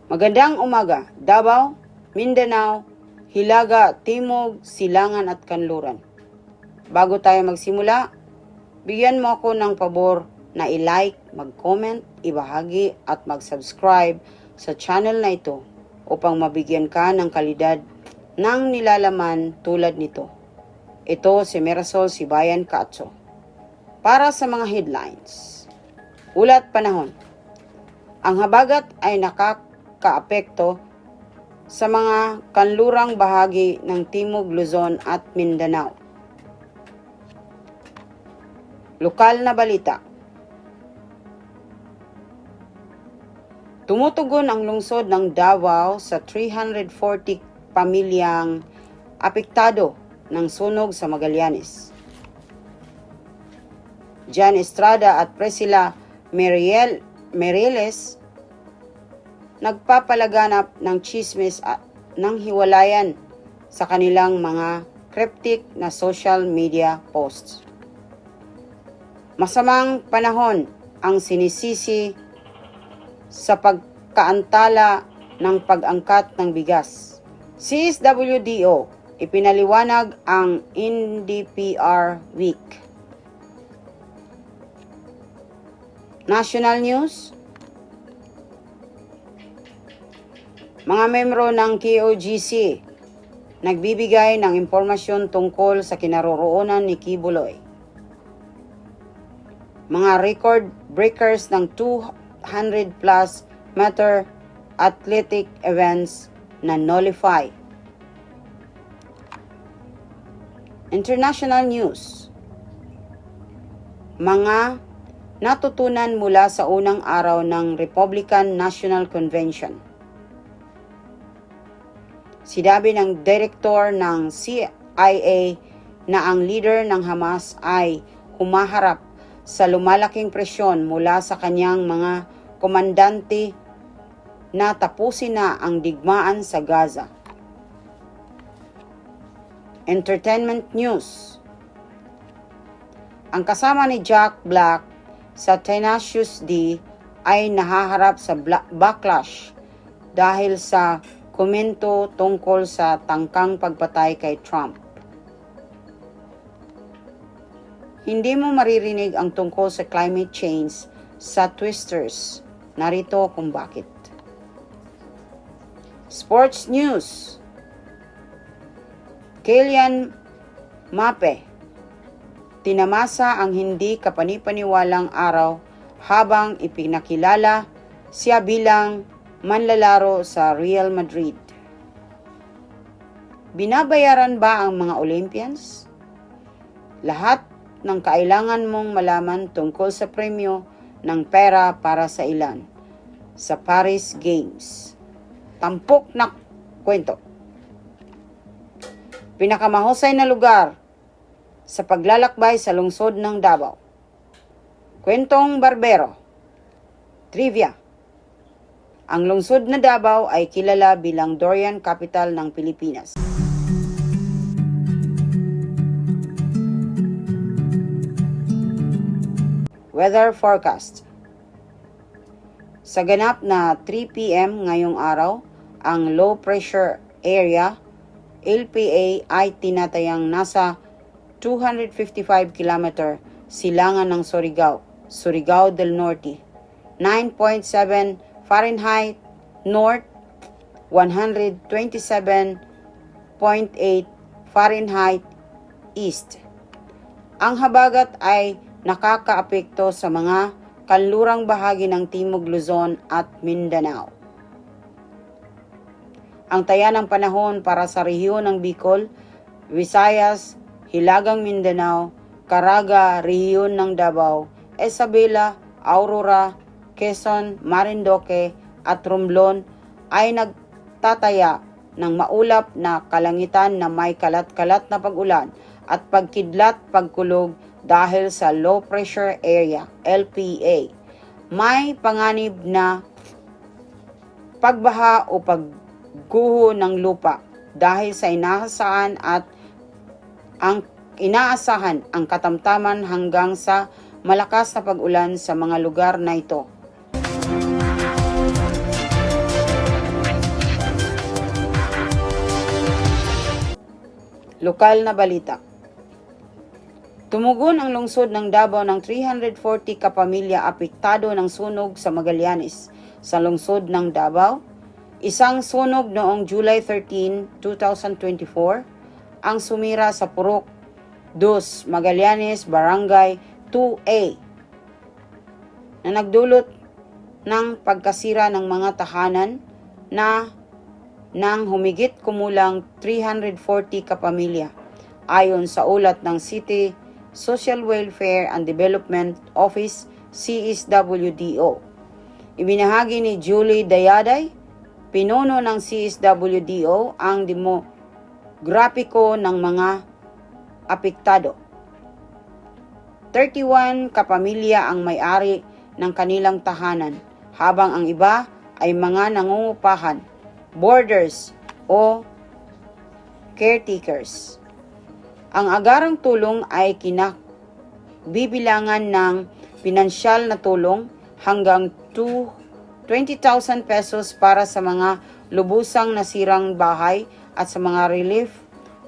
Magandang umaga, Davao, Mindanao, Hilaga, Timog, Silangan at Kanluran. Bago tayo magsimula, bigyan mo ako ng pabor na i-like, mag-comment, ibahagi at mag-subscribe sa channel na ito upang mabigyan ka ng kalidad ng nilalaman tulad nito. Ito si Mirasol Sibayan Kaatso. Para sa mga headlines, ulat panahon. Ang habagat ay nakakaapekto sa mga kanlurang bahagi ng Timog Luzon at Mindanao. Lokal na balita. Tumutugon ang lungsod ng Davao sa 340 pamilyang apektado ng sunog sa Magallanes. Jan Estrada at Priscilla Meireles nagpapalaganap ng chismis at ng hiwalayan sa kanilang mga cryptic na social media posts. Masamang panahon ang sinisisi sa pagkaantala ng pag-angkat ng bigas. CSWDO ipinaliwanag ang NDPR Week. National News. Mga membro ng KOGC nagbibigay ng impormasyon tungkol sa kinaroroonan ni Kibuloy. Mga record breakers ng 200 plus meter athletic events na nullify. International News. Mga natutunan mula sa unang araw ng Republican National Convention. Sinabi ng direktor ng CIA na ang leader ng Hamas ay humaharap sa lumalaking presyon mula sa kanyang mga komandante na tapusin na ang digmaan sa Gaza. Entertainment News. Ang kasama ni Jack Black sa Tenacious D ay nahaharap sa backlash dahil sa komento tungkol sa tangkang pagpatay kay Trump. Hindi mo maririnig ang tungkol sa climate change sa Twisters. Narito kung bakit. Sports News. Kylian Mbappe tinamasa ang hindi kapanipaniwalang araw habang ipinakilala siya bilang manlalaro sa Real Madrid. Binabayaran ba ang mga Olympians? Lahat ng kailangan mong malaman tungkol sa premyo ng pera para sa ilan sa Paris Games. Tampok na kwento. Pinakamahusay na lugar sa paglalakbay sa lungsod ng Davao. Kwentong Barbero. Trivia. Ang lungsod na Davao ay kilala bilang Durian Capital ng Pilipinas. Weather forecast. Sa ganap na 3 p.m. ngayong araw, ang low pressure area LPA ay tinatayang nasa 255 km silangan ng Surigao, Surigao del Norte, 9.7 Fahrenheit North, 127.8 Fahrenheit East. Ang habagat ay nakakaapekto sa mga kanlurang bahagi ng Timog Luzon at Mindanao. Ang taya ng panahon para sa rehiyon ng Bicol, Visayas, Hilagang Mindanao, Caraga, rehiyon ng Davao, Isabela, Aurora, Quezon, Marinduque at Romblon ay nagtataya ng maulap na kalangitan na may kalat-kalat na pag-ulan at pagkidlat-pagkulog dahil sa low pressure area LPA. May panganib na pagbaha o pagguho ng lupa dahil sa inaasahan ang katamtaman hanggang sa malakas na pag-ulan sa mga lugar na ito. Lokal na balita. Tumugon ang lungsod ng Davao ng 340 kapamilya apektado ng sunog sa Magallanes sa lungsod ng Davao. Isang sunog noong July 13, 2024 ang sumira sa Purok 2, Magallanes, Barangay 2A na nagdulot ng pagkasira ng mga tahanan na ng humigit kumulang 340 kapamilya ayon sa ulat ng City Social Welfare and Development Office CSWDO. Ibinahagi ni Julie Dayaday, pinuno ng CSWDO, ang demograpiko ng mga apektado. 31 kapamilya ang may-ari ng kanilang tahanan, habang ang iba ay mga nangungupahan, boarders o caretakers. Ang agarang tulong ay bibilangan ng pinansyal na tulong hanggang 20,000 pesos para sa mga lubusang nasirang bahay at sa mga relief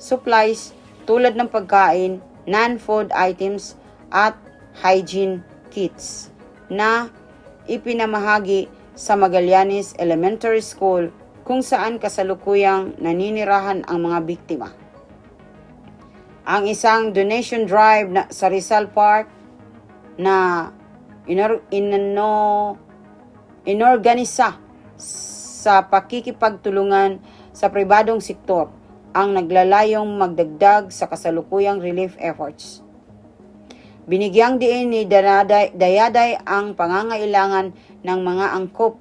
supplies tulad ng pagkain, non-food items at hygiene kits na ipinamahagi sa Magallanes Elementary School kung saan kasalukuyang naninirahan ang mga biktima. Ang isang donation drive sa Rizal Park na inorganisa sa pakikipagtulungan sa pribadong sektor ang naglalayong magdagdag sa kasalukuyang relief efforts. Binigyang diin ni Dayaday ang pangangailangan ng mga angkop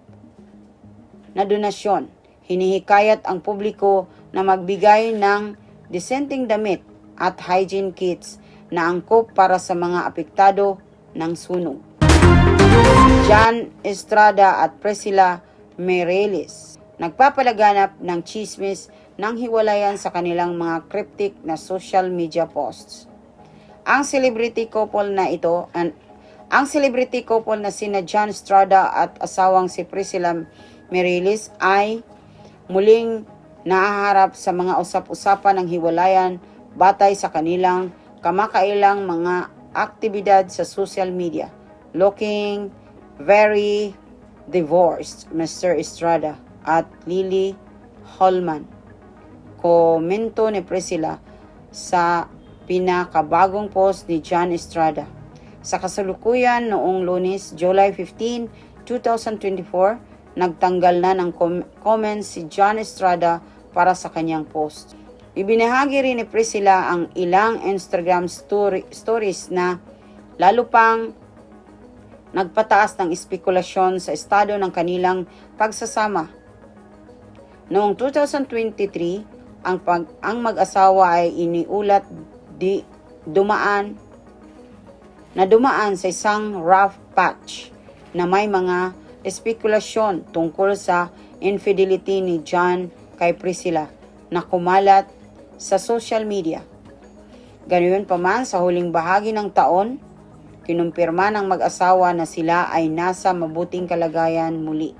na donasyon. Hinihikayat ang publiko na magbigay ng disenteng damit at hygiene kits na angkop para sa mga apektado ng sunog. John Estrada at Priscilla Mireles nagpapalaganap ng chismis ng hiwalayan sa kanilang mga cryptic na social media posts. Ang celebrity couple na sina John Estrada at asawang si Priscilla Mireles ay muling nahaharap sa mga usap-usapan ng hiwalayan batay sa kanilang kamakailang mga aktibidad sa social media. Looking very divorced, Mr. Estrada at Lily Holman. Komento ni Priscilla sa pinakabagong post ni John Estrada. Sa kasalukuyan noong Lunes, July 15, 2024, nagtanggal na ng comments si John Estrada para sa kanyang post. Ibinahagi rin ni Priscilla ang ilang Instagram stories na lalo pang nagpataas ng espekulasyon sa estado ng kanilang pagsasama. Noong 2023, ang mag-asawa ay iniulat dumaan sa isang rough patch na may mga espekulasyon tungkol sa infidelity ni John kay Priscilla na kumalat sa social media. Ganoon pa man, sa huling bahagi ng taon, kinumpirma ng mag-asawa na sila ay nasa mabuting kalagayan muli.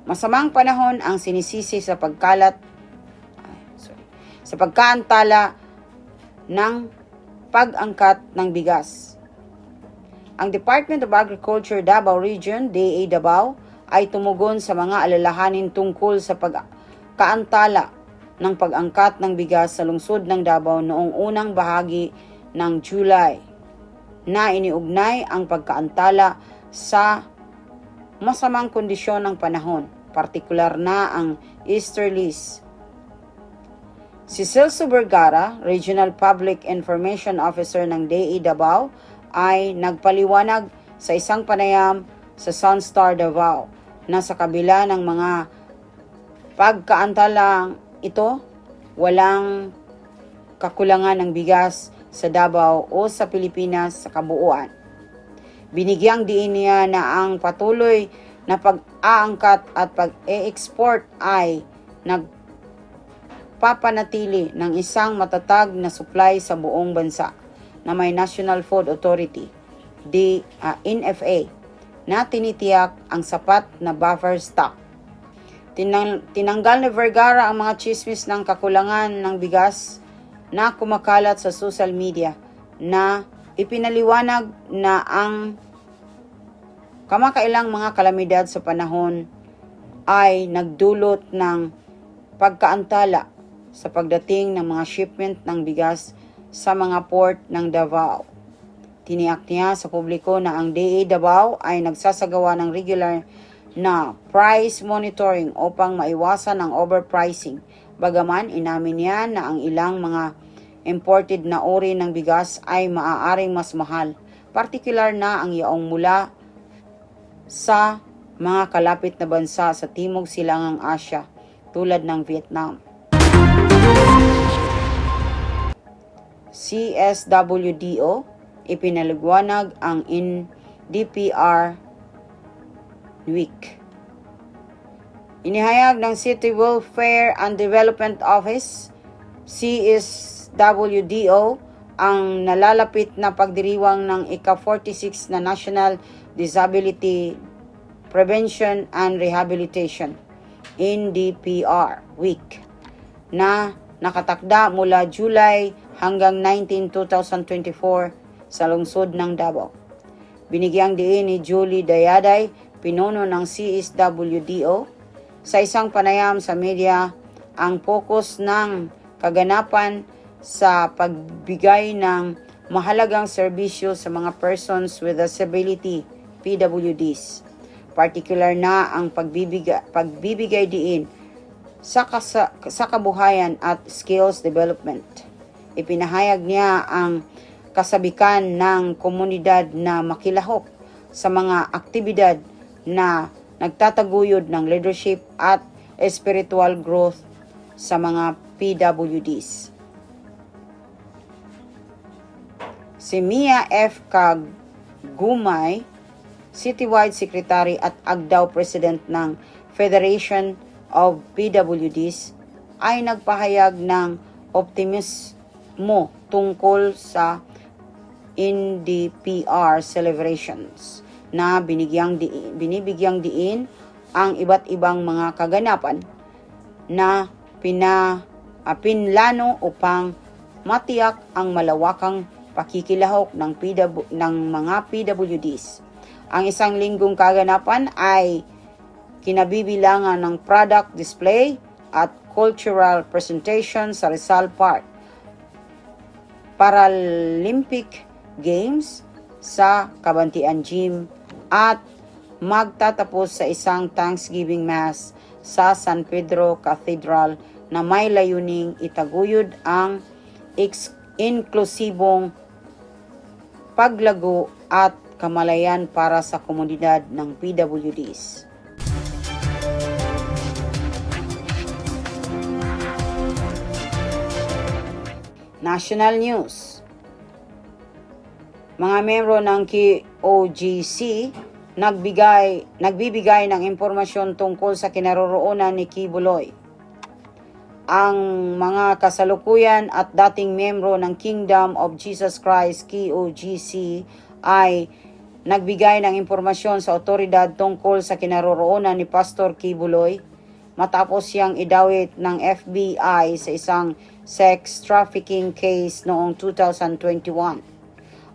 Masamang panahon ang sinisisi sa pagkaantala ng pag-angkat ng bigas. Ang Department of Agriculture Davao Region, DA Davao, ay tumugon sa mga alalahanin tungkol sa pagkaantala ng pag-angkat ng bigas sa lungsod ng Davao noong unang bahagi ng July na iniugnay ang pagkaantala sa masamang kondisyon ng panahon, partikular na ang easterlies. Si Celso Vergara, Regional Public Information Officer ng DA Davao, ay nagpaliwanag sa isang panayam sa Sunstar Davao na sa kabila ng mga pagkaantalang ito, walang kakulangan ng bigas sa Davao o sa Pilipinas sa kabuuan. Binigyang diin niya na ang patuloy na pag-aangkat at pag-e-export ay nagpapanatili ng isang matatag na supply sa buong bansa na may National Food Authority, NFA, na tinitiyak ang sapat na buffer stock. Tinanggal ni Vergara ang mga chismis ng kakulangan ng bigas na kumakalat sa social media na ipinaliwanag na ang kamakailang mga kalamidad sa panahon ay nagdulot ng pagkaantala sa pagdating ng mga shipment ng bigas sa mga port ng Davao. Tiniyak niya sa publiko na ang DA Davao ay nagsasagawa ng regular na price monitoring upang maiwasan ang overpricing. Bagaman inamin niya na ang ilang mga imported na uri ng bigas ay maaaring mas mahal, partikular na ang yaong mula sa mga kalapit na bansa sa Timog Silangang Asya tulad ng Vietnam. CSWDO ipinaliwanag ang NDPR Week. Inihayag ng City Welfare and Development Office, CSWDO, ang nalalapit na pagdiriwang ng ika-46 na National Disability Prevention and Rehabilitation NDPR Week na nakatakda mula July hanggang 19, 2024 sa lungsod ng Davao. Binigyang diin ni Julie Dayaday, pinuno ng CSWDO, sa isang panayam sa media ang focus ng kaganapan sa pagbigay ng mahalagang serbisyo sa mga persons with disability, PWDs. Particular na ang pagbibigay diin sa kabuhayan at skills development. Ipinahayag niya ang kasabikan ng komunidad na makilahok sa mga aktibidad na nagtataguyod ng leadership at spiritual growth sa mga PWDs. Si Mia F. Kagumay, Citywide Secretary at Agdao President ng Federation of PWDs, ay nagpahayag ng optimismo tungkol sa NDPR celebrations na binibigyang diin ang iba't ibang mga kaganapan na pinlano upang matiyak ang malawakang pakikilahok ng mga PWDs. Ang isang linggong kaganapan ay kinabibilangan ng product display at cultural presentation sa Rizal Park, Paralympic Games sa Kabantian Gym at magtatapos sa isang Thanksgiving Mass sa San Pedro Cathedral na may layuning itaguyod ang inklusibong paglago at kamalayan para sa komunidad ng PWDs. National News. Mga miyembro ng KOGC nagbibigay ng impormasyon tungkol sa kinaroroonan ni Kibuloy. Ang mga kasalukuyan at dating miyembro ng Kingdom of Jesus Christ KOGC ay nagbigay ng impormasyon sa otoridad tungkol sa kinaroroonan ni Pastor Kibuloy matapos siyang idawit ng FBI sa isang sex trafficking case noong 2021.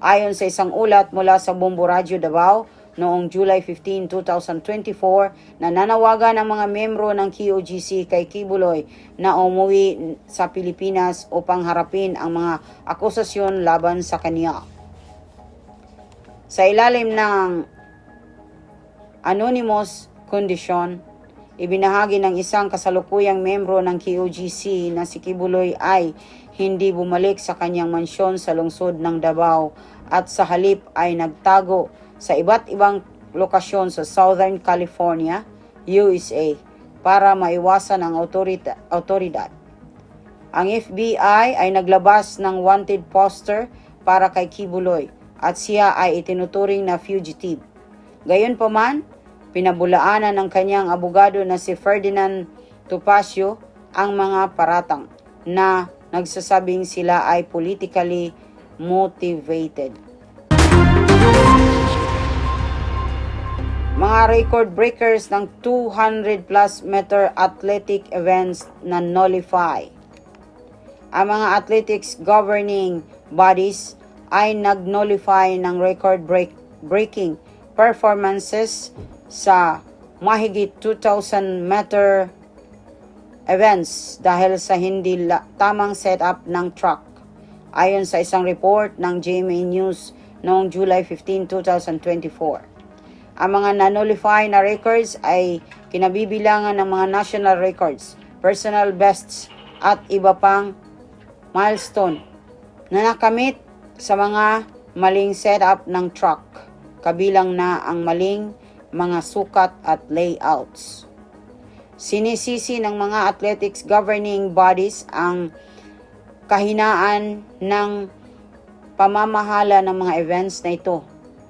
Ayon sa isang ulat mula sa Bombo Radio Davao noong July 15, 2024, nananawagan ang mga miyembro ng KOGC kay Kibuloy na umuwi sa Pilipinas upang harapin ang mga akusasyon laban sa kanya. Sa ilalim ng anonymous condition, ibinahagi ng isang kasalukuyang miyembro ng KOGC na si Kibuloy ay hindi bumalik sa kanyang mansyon sa lungsod ng Davao at sa halip ay nagtago sa iba't ibang lokasyon sa Southern California, USA para maiwasan ang otoridad. Ang FBI ay naglabas ng wanted poster para kay Kibuloy at siya ay itinuturing na fugitive. Gayunpaman, pinabulaanan ng kanyang abogado na si Ferdinand Topacio ang mga paratang na nagsasabing sila ay politically motivated. mga record breakers ng 200 plus meter athletic events na nullify. Ang mga athletics governing bodies ay nag-nullify ng record breaking performances sa mahigit 2,000 meter events dahil sa hindi tamang setup ng track. Ayon sa isang report ng GMA News noong July 15, 2024. Ang mga na-nullify na records ay kinabibilangan ng mga national records, personal bests at iba pang milestone na nakamit sa mga maling setup ng track, kabilang na ang maling mga sukat at layouts. Sinisisi ng mga athletics governing bodies ang kahinaan ng pamamahala ng mga events na ito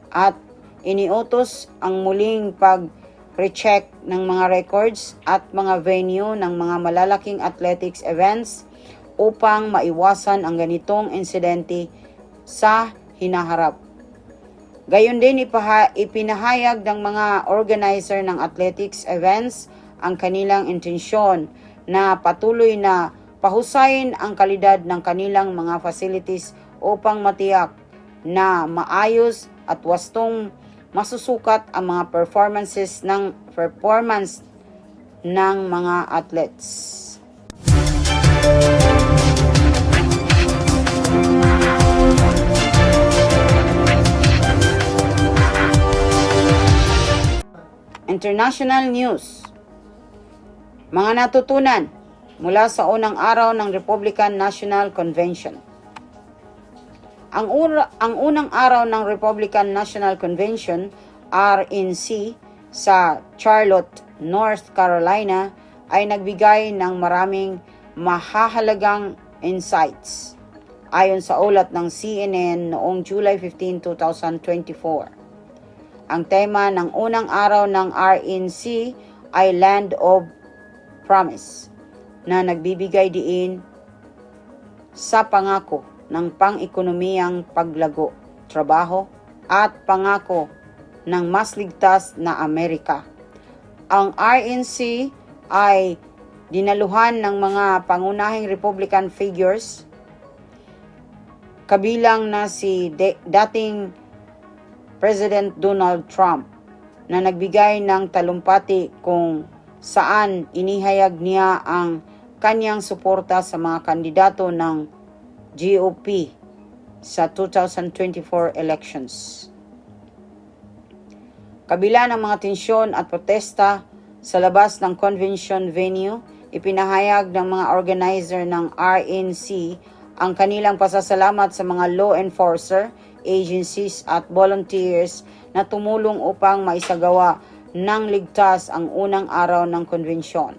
at iniutos ang muling pag-recheck ng mga records at mga venue ng mga malalaking athletics events upang maiwasan ang ganitong insidente sa hinaharap. Gayon din ipinahayag ng mga organizer ng athletics events ang kanilang intensyon na patuloy na pahusayin ang kalidad ng kanilang mga facilities upang matiyak na maayos at wastong masusukat ang mga performance ng mga athletes. International news. Mga natutunan mula sa unang araw ng Republican National Convention. Ang unang araw ng Republican National Convention, RNC, sa Charlotte, North Carolina ay nagbigay ng maraming mahahalagang insights. Ayon sa ulat ng CNN noong July 15, 2024. Ang tema ng unang araw ng RNC ay Land of Promise, na nagbibigay diin sa pangako ng pang-ekonomiyang paglago, trabaho, at pangako ng mas ligtas na Amerika. Ang RNC ay dinaluhan ng mga pangunahing Republican figures, kabilang na si dating President Donald Trump, na nagbigay ng talumpati kung saan inihayag niya ang kanyang suporta sa mga kandidato ng GOP sa 2024 elections. Kabila ng mga tensyon at protesta sa labas ng convention venue, ipinahayag ng mga organizer ng RNC ang kanilang pasasalamat sa mga law enforcer, agencies at volunteers na tumulong upang maisagawa ng ligtas ang unang araw ng konvensyon.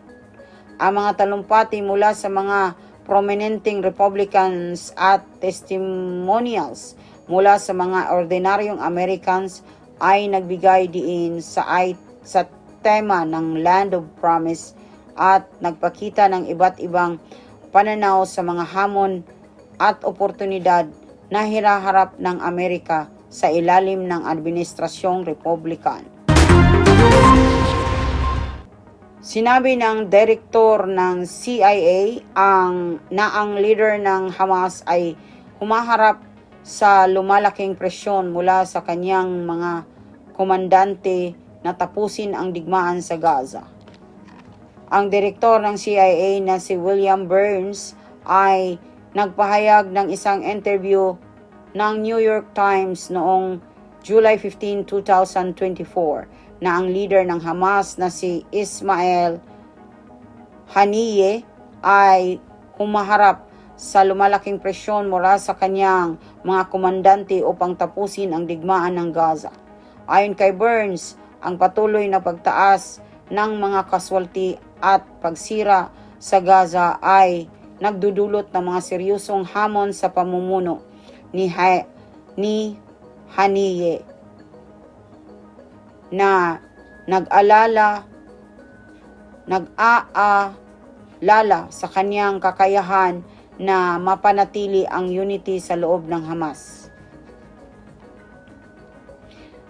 Ang mga talumpati mula sa mga prominenteng Republicans at testimonials mula sa mga ordinaryong Americans ay nagbigay diin sa tema ng Land of Promise at nagpakita ng iba't ibang pananaw sa mga hamon at oportunidad na hinaharap ng Amerika sa ilalim ng administrasyong Republican. Sinabi ng direktor ng CIA ang leader ng Hamas ay humaharap sa lumalaking presyon mula sa kanyang mga komandante na tapusin ang digmaan sa Gaza. Ang direktor ng CIA na si William Burns ay nagpahayag ng isang interview ng New York Times noong July 15, 2024 na ang leader ng Hamas na si Ismail Haniyeh ay humaharap sa lumalaking presyon mula sa kanyang mga komandante upang tapusin ang digmaan ng Gaza. Ayon kay Burns, ang patuloy na pagtaas ng mga casualty at pagsira sa Gaza ay nagdudulot ng mga seryosong hamon sa pamumuno ni Haniyeh na nag-aalala sa kanyang kakayahan na mapanatili ang unity sa loob ng Hamas.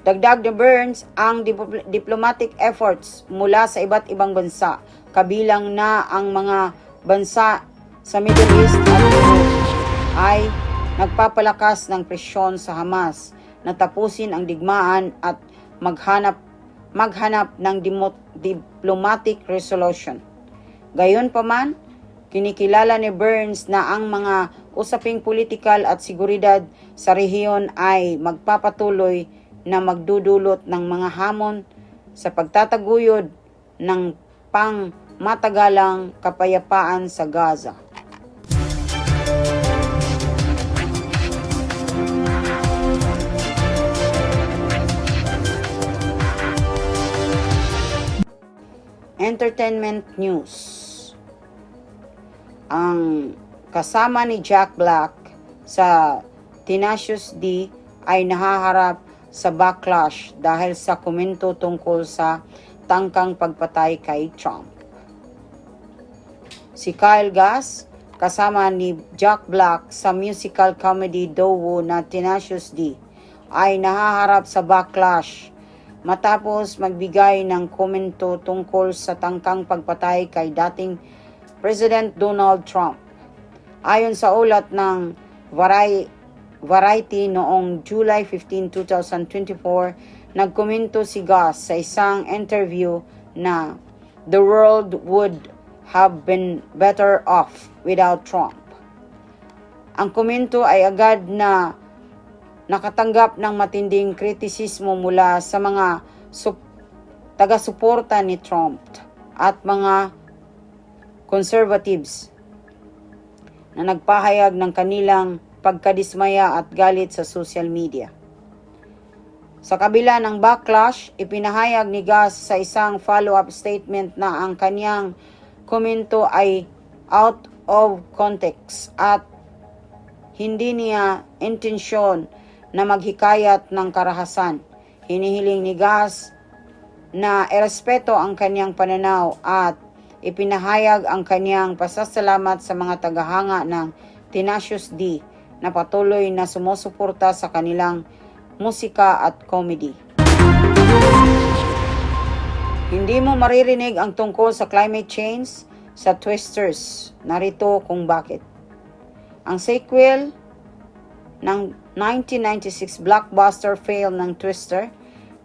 Dagdag ni Burns ang diplomatic efforts mula sa iba't ibang bansa, kabilang na ang mga bansa sa Middle East at Europe, ay nagpapalakas ng presyon sa Hamas na tapusin ang digmaan at maghanap ng diplomatic resolution. Gayunpaman, kinikilala ni Burns na ang mga usaping politikal at seguridad sa rehiyon ay magpapatuloy na magdudulot ng mga hamon sa pagtataguyod ng pangmatagalang kapayapaan sa Gaza. Entertainment news. Ang kasama ni Jack Black sa Tenacious D ay nahaharap sa backlash dahil sa komento tungkol sa tangkang pagpatay kay Trump. Si Kyle Gass, kasama ni Jack Black sa musical comedy duo na Tenacious D, ay nahaharap sa backlash matapos magbigay ng komento tungkol sa tangkang pagpatay kay dating President Donald Trump. Ayon sa ulat ng Variety noong July 15, 2024, nagkomento si Gass sa isang interview na the world would have been better off without Trump. Ang komento ay agad na nakatanggap ng matinding kritisismo mula sa mga taga-suporta ni Trump at mga conservatives na nagpahayag ng kanilang pagkadismaya at galit sa social media. Sa kabila ng backlash, ipinahayag ni Gass sa isang follow-up statement na ang kanyang komento ay out of context at hindi niya intensyon na maghikayat ng karahasan. Hinihiling ni Gass na irespeto ang kanyang pananaw at ipinahayag ang kanyang pasasalamat sa mga tagahanga ng Tenacious D na patuloy na sumusuporta sa kanilang musika at comedy. Hindi mo maririnig ang tungkol sa climate change sa Twisters. Narito kung bakit. Ang sequel ng 1996 blockbuster film ng Twister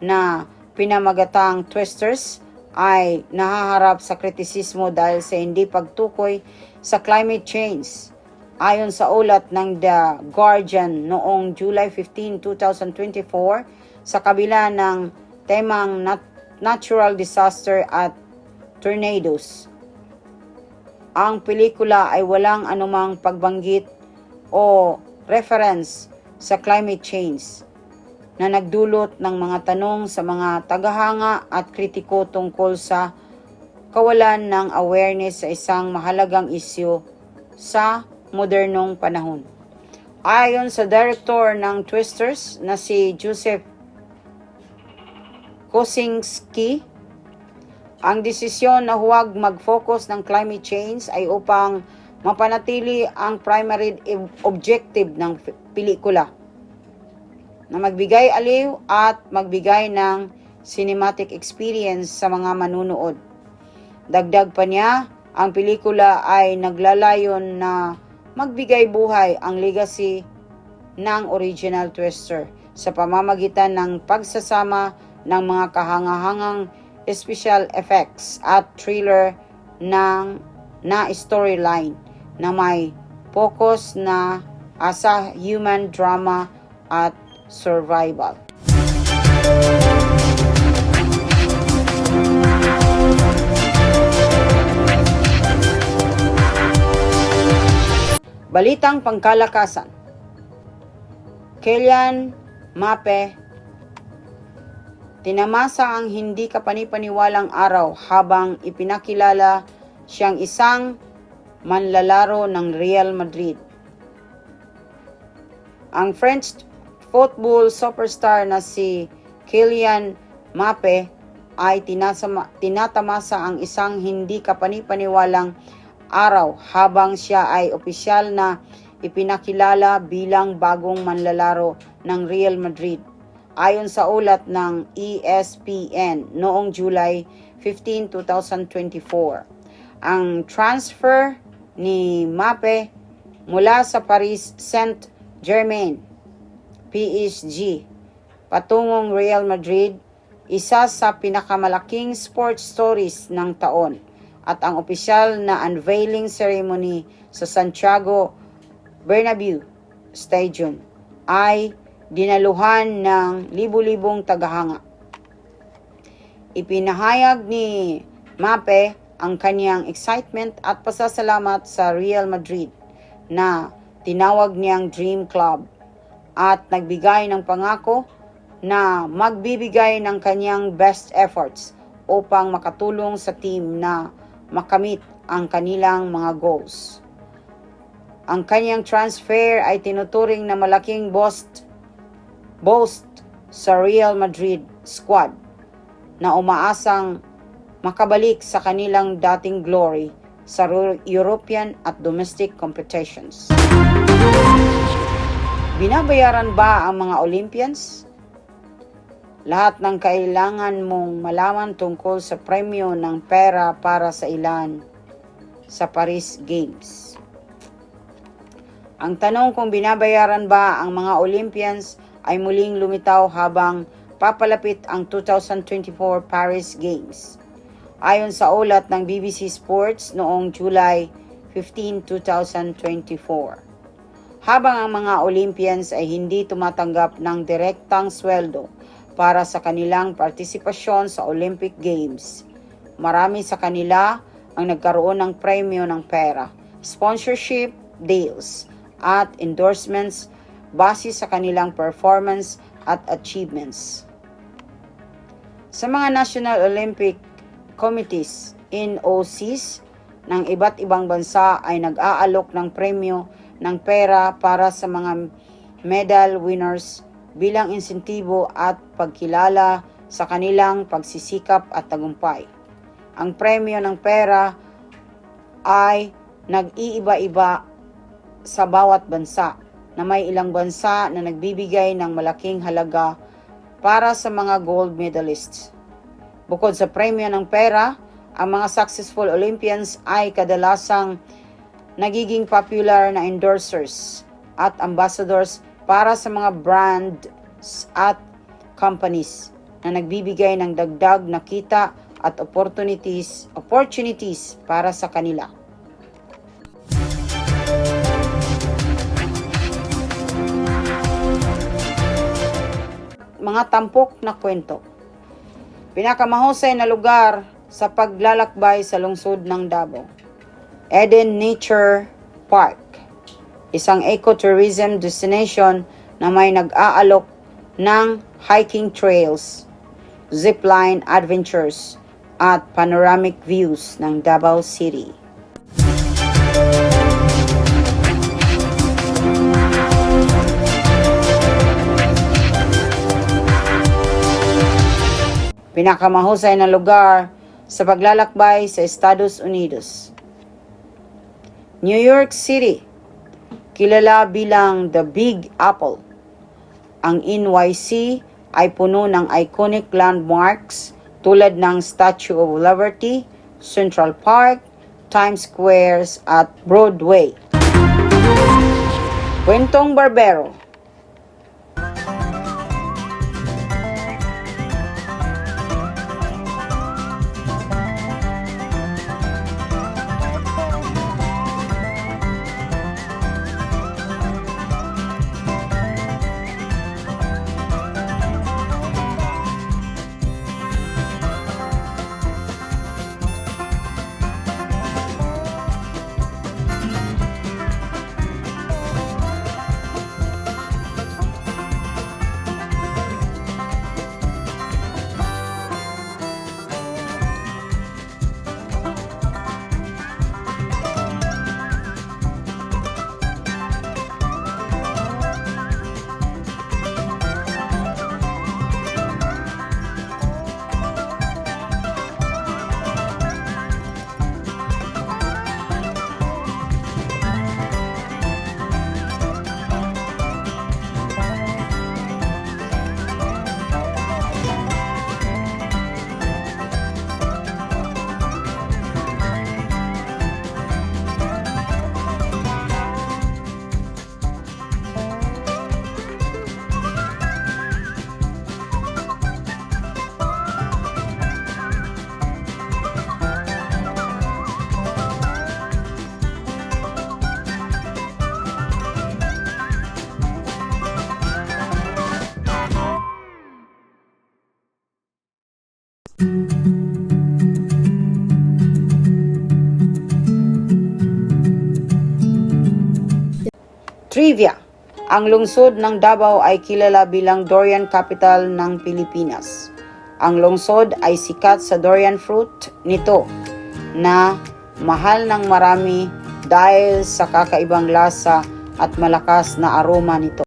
na pinamagatang Twisters ay nahaharap sa kritisismo dahil sa hindi pagtukoy sa climate change. Ayon sa ulat ng The Guardian noong July 15, 2024, sa kabila ng temang natural disaster at tornadoes, ang pelikula ay walang anumang pagbanggit o reference sa climate change na nagdulot ng mga tanong sa mga tagahanga at kritiko tungkol sa kawalan ng awareness sa isang mahalagang isyu sa modernong panahon. Ayon sa director ng Twisters na si Joseph Kosinski, ang desisyon na huwag mag-focus ng climate change ay upang mapanatili ang primary objective ng pelikula na magbigay aliw at magbigay ng cinematic experience sa mga manunood. Dagdag pa niya, ang pelikula ay naglalayon na magbigay buhay ang legacy ng original Twister sa pamamagitan ng pagsasama ng mga kahangahangang special effects at thriller na storyline na may focus na sa human drama at survival. Balitang pangkalakasan. Kylian Mbappe tinamasa ang hindi kapanipaniwalang araw habang ipinakilala siyang isang manlalaro ng Real Madrid. Ang French football superstar na si Kylian Mbappe ay tinatamasa ang isang hindi kapanipaniwalang araw habang siya ay opisyal na ipinakilala bilang bagong manlalaro ng Real Madrid. Ayon sa ulat ng ESPN noong July 15, 2024, ang transfer ni Mbappe mula sa Paris Saint-Germain, PSG, patungong Real Madrid, isa sa pinakamalaking sports stories ng taon at ang opisyal na unveiling ceremony sa Santiago Bernabeu Stadium ay dinaluhan ng libu-libong tagahanga. Ipinahayag ni Mbappe ang kanyang excitement at pasasalamat sa Real Madrid na tinawag niyang Dream Club at nagbigay ng pangako na magbibigay ng kanyang best efforts upang makatulong sa team na makamit ang kanilang mga goals. Ang kanyang transfer ay tinuturing na malaking boast sa Real Madrid squad na umaasang makabalik sa kanilang dating glory sa European at domestic competitions. Binabayaran ba ang mga Olympians? Lahat ng kailangan mong malaman tungkol sa premyo ng pera para sa ilan sa Paris Games. Ang tanong kung binabayaran ba ang mga Olympians ay muling lumitaw habang papalapit ang 2024 Paris Games. Ayon sa ulat ng BBC Sports noong July 15, 2024. Habang ang mga Olympians ay hindi tumatanggap ng direktang sweldo para sa kanilang partisipasyon sa Olympic Games, marami sa kanila ang nagkaroon ng premyo ng pera, sponsorship deals, at endorsements base sa kanilang performance at achievements. Sa mga National Olympic Committees, NOCs, ng iba't ibang bansa ay nag-aalok ng premyo ng pera para sa mga medal winners bilang insentibo at pagkilala sa kanilang pagsisikap at tagumpay. Ang premyo ng pera ay nag-iiba-iba sa bawat bansa, na may ilang bansa na nagbibigay ng malaking halaga para sa mga gold medalists. Bukod sa premyo ng pera, ang mga successful Olympians ay kadalasang nagiging popular na endorsers at ambassadors para sa mga brands at companies na nagbibigay ng dagdag na kita at opportunities para sa kanila. Mga tampok na kwento. Pinakamahusay na lugar sa paglalakbay sa lungsod ng Davao, Eden Nature Park, isang ecotourism destination na may nag-aalok ng hiking trails, zipline adventures, at panoramic views ng Davao City. Pinakamahusay na lugar sa paglalakbay sa Estados Unidos. New York City, kilala bilang The Big Apple. Ang NYC ay puno ng iconic landmarks tulad ng Statue of Liberty, Central Park, Times Square at Broadway. Kwentong Barbero. Trivia. Ang lungsod ng Davao ay kilala bilang durian capital ng Pilipinas. Ang lungsod ay sikat sa durian fruit nito na mahal ng marami dahil sa kakaibang lasa at malakas na aroma nito.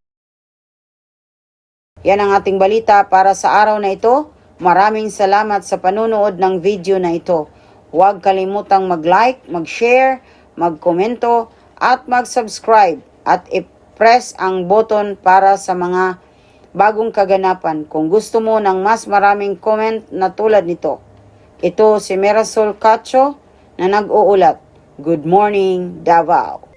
Yan ang ating balita para sa araw na ito. Maraming salamat sa panunood ng video na ito. Huwag kalimutang mag-like, mag-share, mag-komento at mag-subscribe at i-press ang button para sa mga bagong kaganapan kung gusto mo ng mas maraming comment na tulad nito. Ito si Marisol Cacho na nag-uulat. Good morning, Davao.